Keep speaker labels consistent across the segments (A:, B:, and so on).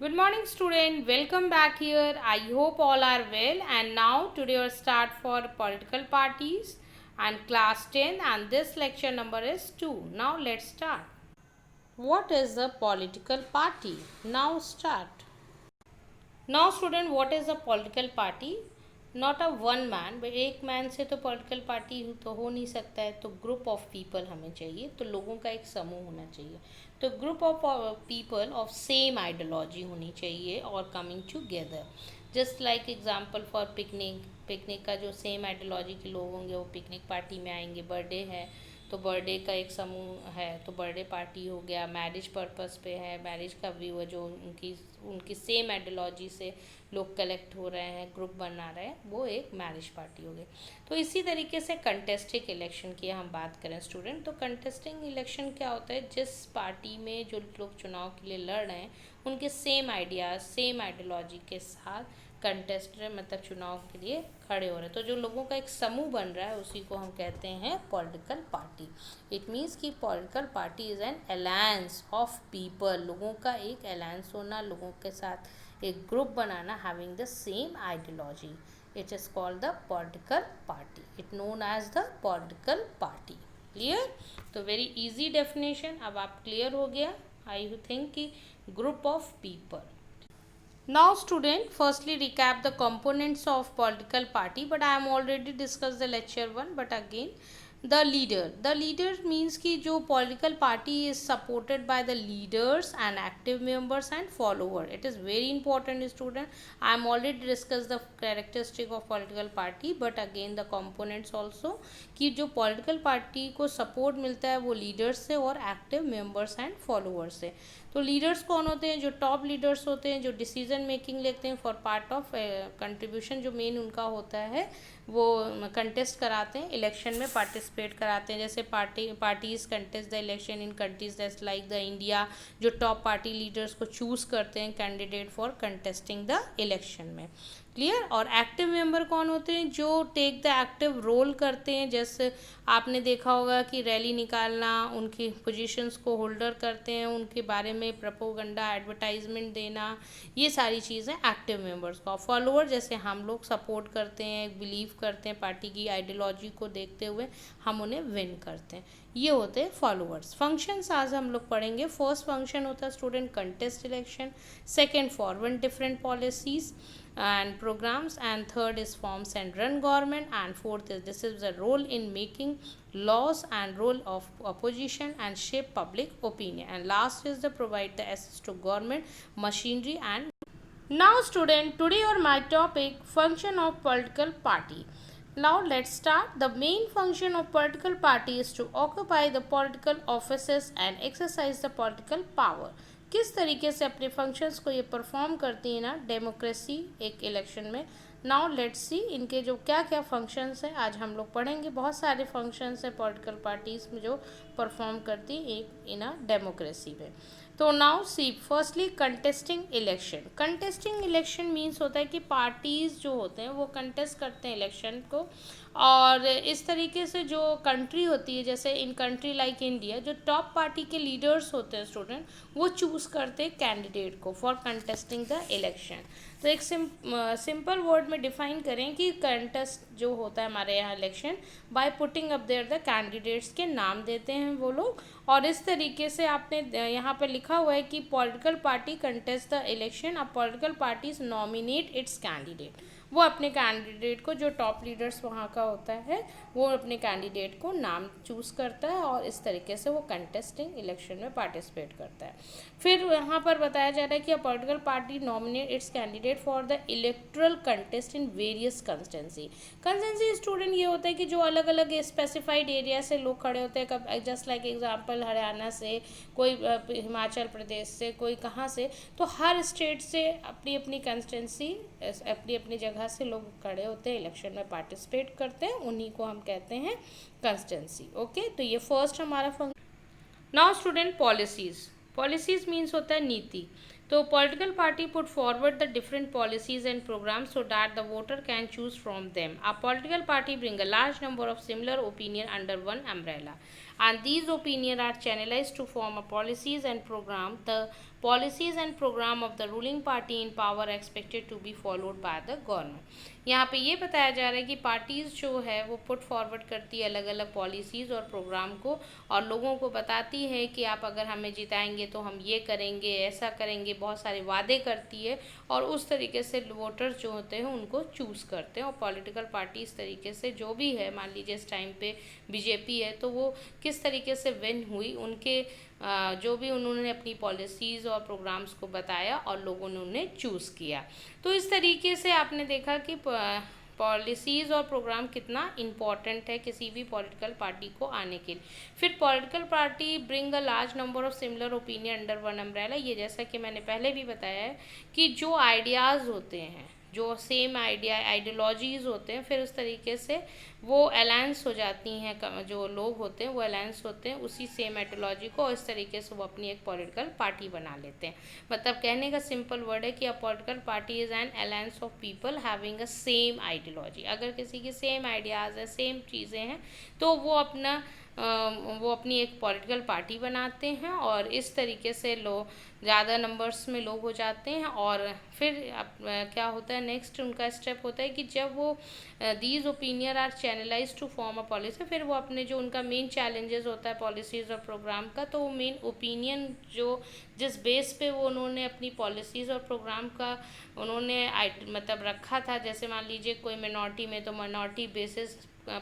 A: Good morning student, welcome back here. I hope all are well and now today we start for political parties and class 10 and this lecture number is 2. Now let's start. What is a political party? Now start. Now student, what is a political party? Not a one man but एक man से तो political party तो हो नहीं सकता है, तो group of people हमें चाहिए, तो लोगों का एक समूह होना चाहिए, तो group of people of same ideology होनी चाहिए और coming together. Just like example for picnic, picnic का जो सेम आइडियोलॉजी के लोग होंगे वो पिकनिक पार्टी में आएंगे। बर्थडे है तो बर्थडे का एक समूह है तो बर्थडे पार्टी हो गया। मैरिज पर्पस पे है, मैरिज का व्यू है, जो उनकी उनकी सेम आइडियोलॉजी से लोग कलेक्ट हो रहे हैं, ग्रुप बना रहे हैं, वो एक मैरिज पार्टी हो गई। तो इसी तरीके से कंटेस्टिंग इलेक्शन की हम बात करें स्टूडेंट, तो कंटेस्टिंग इलेक्शन क्या होता है? जिस पार्टी में जो लोग चुनाव के लिए लड़ रहे हैं उनके सेम आइडियाज़ सेम आइडियोलॉजी के साथ कंटेस्टर मतलब चुनाव के लिए खड़े हो रहे हैं, तो जो लोगों का एक समूह बन रहा है उसी को हम कहते हैं पॉलिटिकल पार्टी। इट मीन्स कि political party is an alliance of people, लोगों का एक अलायंस होना, लोगों के साथ एक ग्रुप बनाना having the same ideology. It is called the political party, it known as the political party. Clear? तो वेरी इजी डेफिनेशन, अब आप क्लियर हो गया आई थिंक कि group of people. Now student, firstly recap the components of political party, but I am already discussed the lecture 1, but again the leader means कि जो political party is supported by the leaders and active members and follower. It is very important student. I am already discussed the characteristic of political party, but again the components also कि जो political party को support मिलता है वो leaders से और active members and followers से। तो लीडर्स कौन होते हैं? जो टॉप लीडर्स होते हैं, जो डिसीजन मेकिंग लेते हैं फॉर पार्ट ऑफ कंट्रीब्यूशन, जो मेन उनका होता है वो कंटेस्ट कराते हैं, इलेक्शन में पार्टिसिपेट कराते हैं। जैसे parties contest the election in countries that's like the India, जो टॉप पार्टी लीडर्स को चूज़ करते हैं candidate for contesting the election में। क्लियर? और एक्टिव मेंबर कौन होते हैं? जो टेक द एक्टिव रोल करते हैं, जैसे आपने देखा होगा कि रैली निकालना, उनकी पोजीशंस को होल्डर करते हैं, उनके बारे में प्रोपोगंडा एडवर्टाइजमेंट देना, ये सारी चीज़ें एक्टिव मेंबर्स का। फॉलोअर जैसे हम लोग सपोर्ट करते हैं, बिलीव करते हैं, पार्टी की आइडियोलॉजी को देखते हुए हम उन्हें विन करते हैं, ये होते हैं फॉलोअर्स। फंक्शंस आज हम लोग पढ़ेंगे। फर्स्ट फंक्शन होता है student contest election, second forward different policies and programs, and third is forms and run government, and fourth is this is the role in making laws and role of opposition and shape public opinion, and last is the provide the access to government machinery. And now student, today or my topic function of political party. Now let's start. The main function of political party is to occupy the political offices and exercise the political power. किस तरीके से अपने functions को ये perform करती है ना democracy एक इलेक्शन में। नाउ लेट्स सी इनके जो क्या क्या फंक्शंस हैं आज हम लोग पढ़ेंगे। बहुत सारे फंक्शंस हैं पॉलिटिकल पार्टीज़ में जो परफॉर्म करती एक इन अ डेमोक्रेसी में। तो now see firstly contesting election. Contesting election means होता है कि पार्टीज़ जो होते हैं वो कंटेस्ट करते हैं इलेक्शन को, और इस तरीके से जो कंट्री होती है, जैसे इन कंट्री लाइक इंडिया, जो टॉप पार्टी के लीडर्स होते हैं स्टूडेंट, वो चूज़ करते हैं कैंडिडेट को फॉर कंटेस्टिंग द इलेक्शन। तो एक सिंपल वर्ड में डिफाइन करें कि कंटेस्ट जो होता है हमारे यहाँ election, by putting up their the candidates के नाम देते हैं वो लोग, और इस तरीके से आपने यहाँ पर लिखा हुआ है कि political party contest the election, अब political parties nominate its candidate, वो अपने कैंडिडेट को, जो टॉप लीडर्स वहाँ का होता है वो अपने कैंडिडेट को नाम चूज़ करता है और इस तरीके से वो कंटेस्टिंग इलेक्शन में पार्टिसिपेट करता है। फिर यहाँ पर बताया जा रहा है कि अ political party nominate its candidate for the erectile contest in various consistency student ये होता है कि जो अलग अलग स्पेसिफाइड एरिया से लोग खड़े होते हैं, कब जस्ट लाइक एग्जाम्पल हरियाणा से, कोई हिमाचल प्रदेश से, कोई कहाँ से, तो हर स्टेट से अपनी अपनी कंस्टेंसी अपनी अपनी जगह से लोग खड़े होते हैं, इलेक्शन में पार्टिसिपेट करते हैं, उन्हीं को हम कहते हैं कंस्टेंसी। ओके, तो ये फर्स्ट हमारा function. Now student policies means होता है नीति। तो political party put forward the different policies and programmes so that the voter can choose from them. A political party bring a large number of similar opinion under one umbrella. and these opinions are channelized to form a policies and program. The policies and program of the ruling party in power are expected to be followed by the government. यहाँ पे ये बताया जा रहा है कि parties जो है वो पुट फॉरवर्ड करती है अलग अलग पॉलिसीज़ और प्रोग्राम को, और लोगों को बताती है कि आप अगर हमें जिताएंगे तो हम ये करेंगे, ऐसा करेंगे, बहुत सारे वादे करती है, और उस तरीके से वोटर्स जो होते हैं उनको चूज़ करते हैं। और पॉलिटिकल पार्टी इस तरीके से जो भी है, मान लीजिए इस टाइम पे बीजेपी है, तो वो किस तरीके से विन हुई, उनके जो भी उन्होंने अपनी पॉलिसीज़ और प्रोग्राम्स को बताया और लोगों ने उन्हें चूज़ किया। तो इस तरीके से आपने देखा कि पॉलिसीज़ और प्रोग्राम कितना इम्पॉर्टेंट है किसी भी पॉलिटिकल पार्टी को आने के लिए। फिर political party bring a large number of similar opinion under one umbrella. ये जैसा कि मैंने पहले भी बताया है कि जो आइडियाज़ होते हैं, जो सेम आइडियोलॉजीज़ होते हैं, फिर उस तरीके से वो अलायंस हो जाती हैं, जो लोग होते हैं वो अलायंस होते हैं उसी सेम आइडियोलॉजी को, और इस तरीके से वो अपनी एक पॉलिटिकल पार्टी बना लेते हैं। मतलब कहने का सिंपल वर्ड है कि अ political party is an alliance of people having a same ideology. अगर किसी की सेम आइडियाज़ है, सेम चीज़ें हैं, तो वो अपनी एक पॉलिटिकल पार्टी बनाते हैं, और इस तरीके से लोग ज़्यादा नंबर्स में लोग हो जाते हैं। और फिर क्या होता है, नेक्स्ट उनका स्टेप होता है कि जब वो these opinion are channelise to form a policy, फिर वो अपने जो उनका मेन चैलेंजेस होता है पॉलिसीज़ और प्रोग्राम का, तो वो मेन ओपिनियन जो जिस बेस पे वो उन्होंने अपनी पॉलिसीज़ और प्रोग्राम का उन्होंने मतलब रखा था, जैसे मान लीजिए कोई मिनॉरिटी में तो मिनॉरिटी बेसिस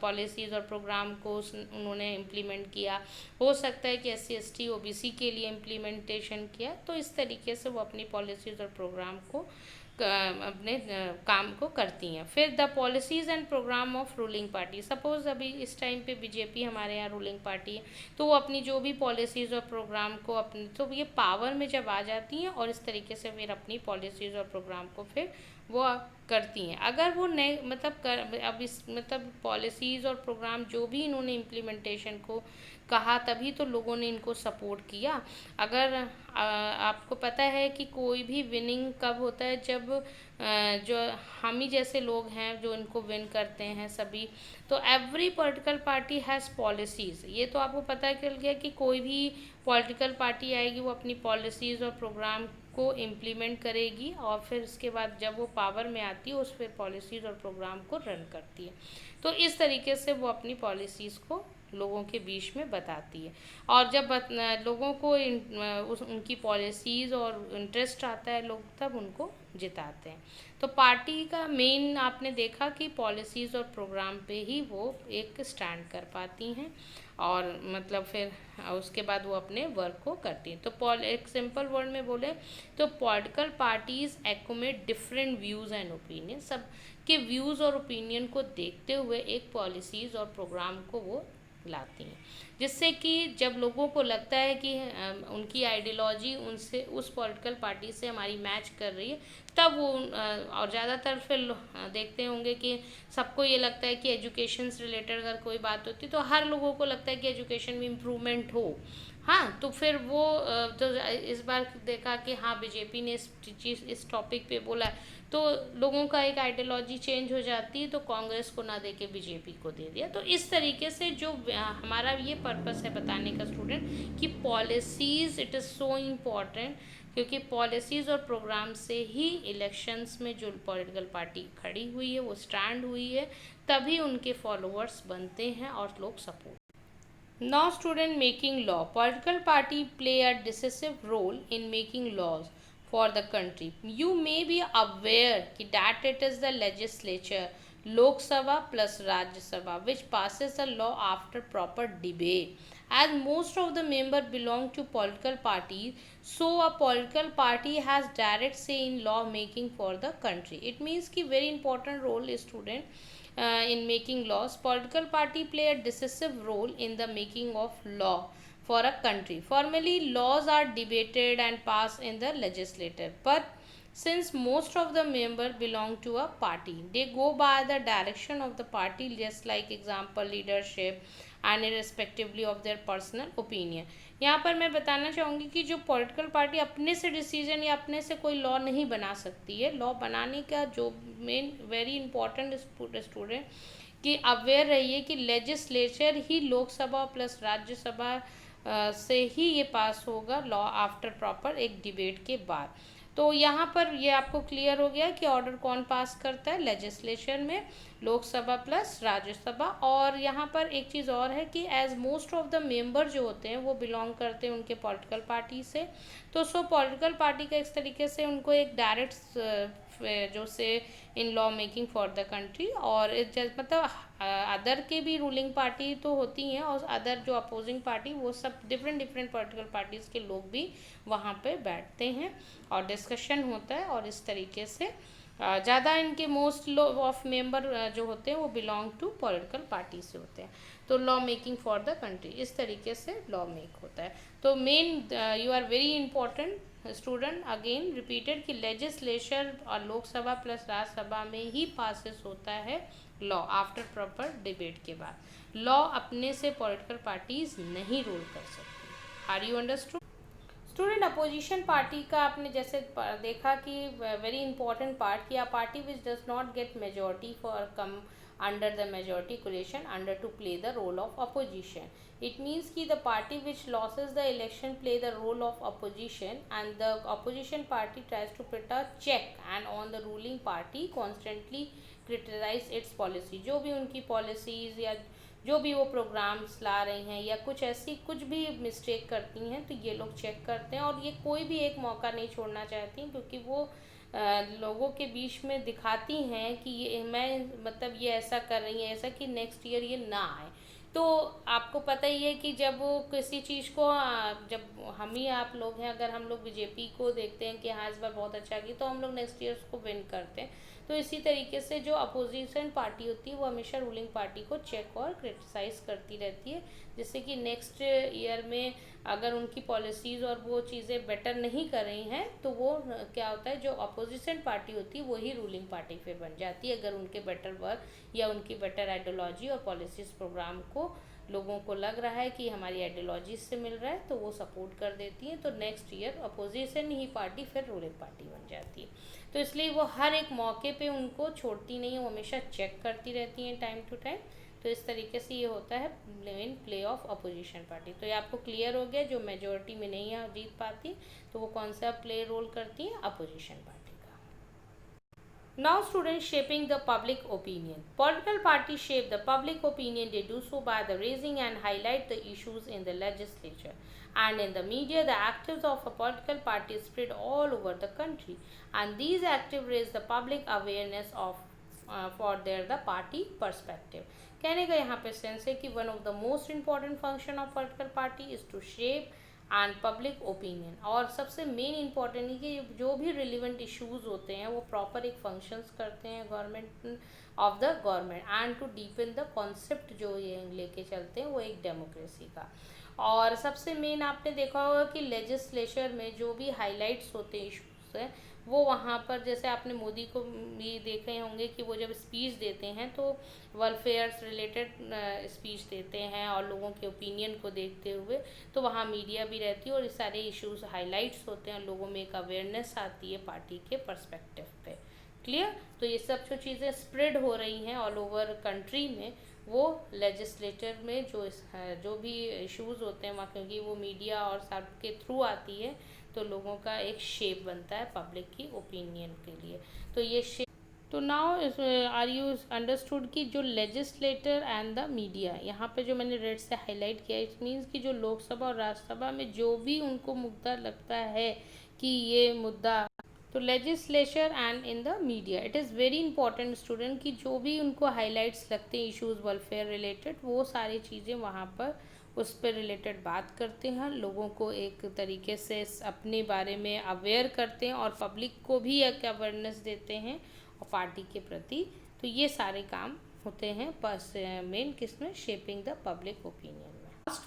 A: पॉलिसीज़ और प्रोग्राम को उन्होंने इम्प्लीमेंट किया, हो सकता है कि SC ST OBC के लिए इम्प्लीमेंटेशन किया। तो इस तरीके से वो अपनी पॉलिसीज़ और प्रोग्राम को अपने काम को करती हैं। फिर the policies and programme of ruling party. Suppose अभी इस टाइम पे बीजेपी हमारे यहाँ रूलिंग पार्टी है, तो वो अपनी जो भी पॉलिसीज़ और प्रोग्राम को अपने, तो ये पावर में जब आ जाती हैं और इस तरीके से फिर अपनी पॉलिसीज़ और प्रोग्राम को फिर वो करती हैं। अगर वो नए अब इस मतलब पॉलिसीज़ और प्रोग्राम जो भी इन्होंने इम्प्लीमेंटेशन को कहा, तभी तो लोगों ने इनको सपोर्ट किया। अगर आपको पता है कि कोई भी विनिंग कब होता है, जब जो हम ही जैसे लोग हैं जो इनको विन करते हैं सभी। तो every political party has policies. ये तो आपको पता चल गया कि कोई भी पॉलिटिकल पार्टी आएगी वो अपनी पॉलिसीज़ और प्रोग्राम को इम्प्लीमेंट करेगी, और फिर उसके बाद जब वो पावर में आती है उस फिर पॉलिसीज़ और प्रोग्राम को रन करती है। तो इस तरीके से वो अपनी पॉलिसीज़ को लोगों के बीच में बताती है, और जब लोगों को उनकी पॉलिसीज़ और इंटरेस्ट आता है, लोग तब उनको जिताते हैं। तो पार्टी का मेन आपने देखा कि पॉलिसीज़ और प्रोग्राम पे ही वो एक स्टैंड कर पाती हैं, और मतलब फिर उसके बाद वो अपने वर्क को करती हैं। तो एक सिंपल वर्ड में बोले तो political parties accommodate different views and opinion. सब के व्यूज़ और ओपिनियन को देखते हुए एक पॉलिसीज़ और प्रोग्राम को वो लाती हैं, जिससे कि जब लोगों को लगता है कि उनकी आइडियोलॉजी उनसे उस पॉलिटिकल पार्टी से हमारी मैच कर रही है, तब वो और ज़्यादातर फिर देखते होंगे कि सबको ये लगता है कि एजुकेशन से रिलेटेड अगर कोई बात होती है तो हर लोगों को लगता है कि एजुकेशन में इम्प्रूवमेंट हो। हाँ, तो फिर वो तो इस बार देखा कि हाँ बीजेपी ने इस टॉपिक पे बोला, तो लोगों का एक आइडियोलॉजी चेंज हो जाती है, तो कांग्रेस को ना देके बीजेपी को दे दिया। तो इस तरीके से जो हमारा ये पर्पस है बताने का स्टूडेंट कि policies it is so important, क्योंकि पॉलिसीज़ और प्रोग्राम से ही इलेक्शंस में जो पॉलिटिकल पार्टी खड़ी हुई है वो स्टैंड हुई है, तभी उनके फॉलोअर्स बनते हैं और लोग support. Now student, making law. Political party play a decisive role in making laws for the country. You may be aware that it is the legislature, Lok Sabha plus Rajya Sabha, which passes the law after proper debate. As most of the members belong to political parties, so a political party has direct say in law making for the country. It means कि very important role is student in making laws. Political party play a decisive role in the making of law for a country. Formally, laws are debated and passed in the legislature, but since most of the members belong to a party, they go by the direction of the party, just like example leadership and irrespectively of their personal opinion. यहाँ पर मैं बताना चाहूँगी कि जो political party अपने से decision या अपने से कोई लॉ नहीं बना सकती है। लॉ बनाने का जो मेन वेरी इंपॉर्टेंट स्टूडेंट कि अवेयर रहिए कि लेजिस्लेचर ही लोकसभा प्लस राज्यसभा से ही ये पास होगा लॉ आफ्टर प्रॉपर एक डिबेट के बाद। तो यहाँ पर ये आपको क्लियर हो गया कि ऑर्डर कौन पास करता है, लेजिस्लेचर में लोकसभा प्लस राज्यसभा। और यहाँ पर एक चीज़ और है कि as most of the member जो होते हैं वो बिलोंग करते हैं उनके पॉलिटिकल पार्टी से, तो सो पॉलिटिकल पार्टी का इस तरीके से उनको एक डायरेक्ट जो से in law making for the country. और मतलब अदर के भी रूलिंग पार्टी तो होती हैं और अदर जो अपोजिंग पार्टी वो सब डिफरेंट डिफरेंट पॉलिटिकल पार्टीज़ के लोग भी वहाँ पे बैठते हैं और डिस्कशन होता है। और इस तरीके से ज़्यादा इनके मोस्ट लो ऑफ मेंबर जो होते हैं वो बिलोंग टू पॉलिटिकल पार्टी से होते हैं। तो law making for the country इस तरीके से लॉ मेक होता है। तो man you are very important student, again repeated कि लेजिस्लेचर और लोकसभा प्लस राज्यसभा में ही पासिस होता है लॉ आफ्टर प्रॉपर डिबेट के बाद। लॉ अपने से पॉलिटिकल पार्टीज नहीं रूल कर सकती। Are you understood? Student, opposition party का आपने जैसे देखा कि वेरी इंपॉर्टेंट पार्ट कि a party which does not get majority for come under the majority coalition under to play the role of opposition. It means कि the party which loses the election play the role of opposition and the opposition party tries to put a check and on the ruling party constantly criticize its policy। जो भी उनकी policies या जो भी वो programmes ला रही हैं या कुछ ऐसी कुछ भी मिस्टेक करती हैं तो ये लोग चेक करते हैं और ये कोई भी एक मौका नहीं छोड़ना चाहती क्योंकि वो लोगों के बीच में दिखाती हैं कि ये मैं मतलब ये ऐसा कर रही है ऐसा कि नेक्स्ट ईयर ये ना आए। तो आपको पता ही है कि जब वो किसी चीज़ को जब हम ही आप लोग हैं अगर हम लोग बीजेपी को देखते हैं कि हाँ इस बार बहुत अच्छा की तो हम लोग नेक्स्ट ईयर उसको विन करते हैं। तो इसी तरीके से जो अपोजिशन पार्टी होती है वो हमेशा रूलिंग पार्टी को चेक और क्रिटिसाइज करती रहती है जिससे कि नेक्स्ट ईयर में अगर उनकी पॉलिसीज़ और वो चीज़ें बेटर नहीं कर रही हैं तो वो क्या होता है जो अपोजिशन पार्टी होती है वही रूलिंग पार्टी फिर बन जाती है अगर उनके बेटर वर्क या उनकी बेटर आइडियोलॉजी और पॉलिसीज़ प्रोग्राम को लोगों को लग रहा है कि हमारी आइडियोलॉजी से मिल रहा है तो वो सपोर्ट कर देती है। तो नेक्स्ट ईयर अपोजिशन ही पार्टी फिर रूलिंग पार्टी बन जाती है। तो इसलिए वो हर एक मौके पे उनको छोड़ती नहीं है, वो हमेशा चेक करती रहती हैं टाइम टू टाइम। तो इस तरीके से ये होता है main play of opposition party. तो ये आपको क्लियर हो गया जो मेजोरिटी में नहीं जीत पाती तो वो कौन सा प्ले रोल करती है, opposition party. Now students, shaping the public opinion. Political parties shape the public opinion. They do so by the raising and highlight the issues in the legislature and in the media. The actives of a political party spread all over the country and these actives raise the public awareness of for their the party perspective. कहने का यहाँ पे sense है कि one of the most important function of political party is to shape and public opinion. और सबसे main important है कि जो भी रिलेवेंट इश्यूज होते हैं वो प्रॉपर एक फंक्शंस करते हैं government of the government and to deepen the concept जो ये लेके चलते हैं वो एक डेमोक्रेसी का। और सबसे मेन आपने देखा होगा कि लेजिस्लेचर में जो भी हाईलाइट्स होते हैं इशूज़ हैं वो वहाँ पर जैसे आपने मोदी को भी देख रहे होंगे कि वो जब स्पीच देते हैं तो वेलफेयर से रिलेटेड स्पीच देते हैं और लोगों के ओपिनियन को देखते हुए तो वहाँ मीडिया भी रहती है और इस सारे इश्यूज हाईलाइट्स होते हैं, लोगों में एक अवेयरनेस आती है पार्टी के पर्सपेक्टिव पे। क्लियर? तो ये सब जो चीज़ें स्प्रेड हो रही हैं ऑल ओवर कंट्री में वो लेजिस्लेटर में जो भी इश्यूज़ होते हैं वहाँ क्योंकि वो मीडिया और सब के थ्रू आती है तो लोगों का एक शेप बनता है पब्लिक की ओपिनियन के लिए। तो ये शेप तो नाउ आर यू अंडरस्टूड कि जो लेजिस्लेटर एंड द मीडिया यहाँ पे जो मैंने रेड से हाईलाइट किया इट मीन्स कि जो लोकसभा और राज्यसभा में जो भी उनको मुद्दा लगता है कि ये मुद्दा तो legislature and in the media it is very important student कि जो भी उनको हाईलाइट्स लगते हैं इश्यूज़ वेलफेयर रिलेटेड वो सारी चीज़ें वहाँ पर उस पर रिलेटेड बात करते हैं, लोगों को एक तरीके से अपने बारे में अवेयर करते हैं और पब्लिक को भी एक अवेयरनेस देते हैं और पार्टी के प्रति। तो ये सारे काम होते हैं मेन किसमें, शेपिंग द पब्लिक ओपिनियन में।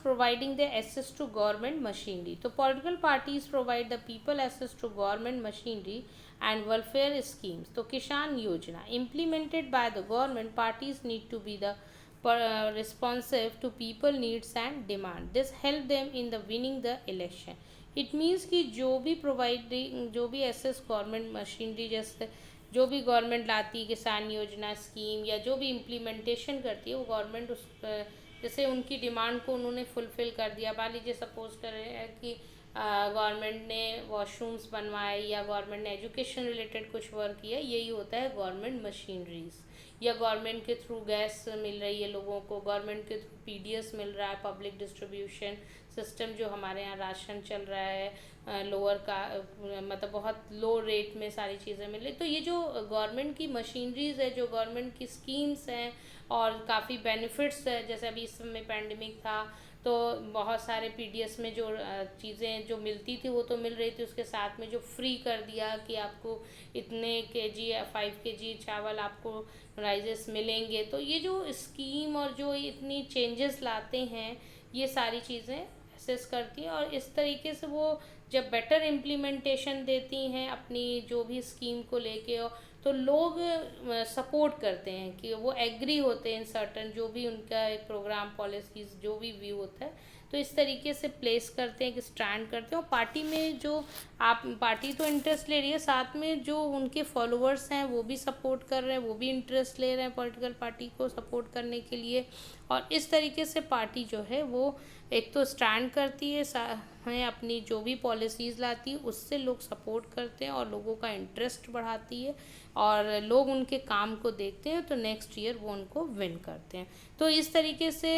A: Providing the access to government machinery. तो political parties provide the people access to government machinery and welfare schemes. तो किसान योजना implemented by the government parties need to be the responsive to people needs and demand. This help them in the winning the election. It means कि जो भी assess government machinery, जैसे जो भी government लाती है, किसान योजना स्कीम या जो भी इम्प्लीमेंटेशन करती है, वो गवर्नमेंट उस जैसे उनकी डिमांड को उन्होंने फुलफ़िल कर दिया। मान लीजिए सपोज कर रहे हैं कि गवर्नमेंट ने वॉशरूम्स बनवाए या गवर्नमेंट ने एजुकेशन रिलेटेड कुछ वर्क किया, यही होता है गवर्नमेंट मशीनरीज। या गवर्नमेंट के थ्रू गैस मिल रही है लोगों को, गवर्नमेंट के थ्रू पीडीएस मिल रहा है, पब्लिक डिस्ट्रीब्यूशन सिस्टम, जो हमारे यहाँ राशन चल रहा है लोअर का, मतलब बहुत लो रेट में सारी चीज़ें मिल रही। तो ये जो गवर्नमेंट की मशीनरीज है, जो गवर्नमेंट की स्कीम्स हैं और काफ़ी बेनिफिट्स है, जैसे अभी इस समय पैंडमिक था तो बहुत सारे पीडीएस में जो चीज़ें जो मिलती थी वो तो मिल रही थी, उसके साथ में जो फ्री कर दिया कि आपको इतने केजी 5 केजी चावल आपको राइजेस मिलेंगे। तो ये जो स्कीम और जो इतनी चेंजेस लाते हैं, ये सारी चीज़ें असेस करती हैं और इस तरीके से वो जब बेटर इम्प्लीमेंटेशन देती हैं अपनी जो भी स्कीम को लेके, तो लोग सपोर्ट करते हैं कि वो एग्री होते हैं इन सर्टन जो भी उनका एक प्रोग्राम पॉलिसीज जो भी व्यू होता है। तो इस तरीके से प्लेस करते हैं कि स्टैंड करते हैं। और पार्टी में जो आप पार्टी तो इंटरेस्ट ले रही है, साथ में जो उनके फॉलोअर्स हैं वो भी सपोर्ट कर रहे हैं, वो भी इंटरेस्ट ले रहे हैं पॉलिटिकल पार्टी को सपोर्ट करने के लिए। और इस तरीके से पार्टी जो है वो एक तो स्टैंड करती है अपनी जो भी पॉलिसीज़ लाती है, उससे लोग सपोर्ट करते हैं और लोगों का इंटरेस्ट बढ़ाती है और लोग उनके काम को देखते हैं, तो नेक्स्ट ईयर वो उनको विन करते हैं। तो इस तरीके से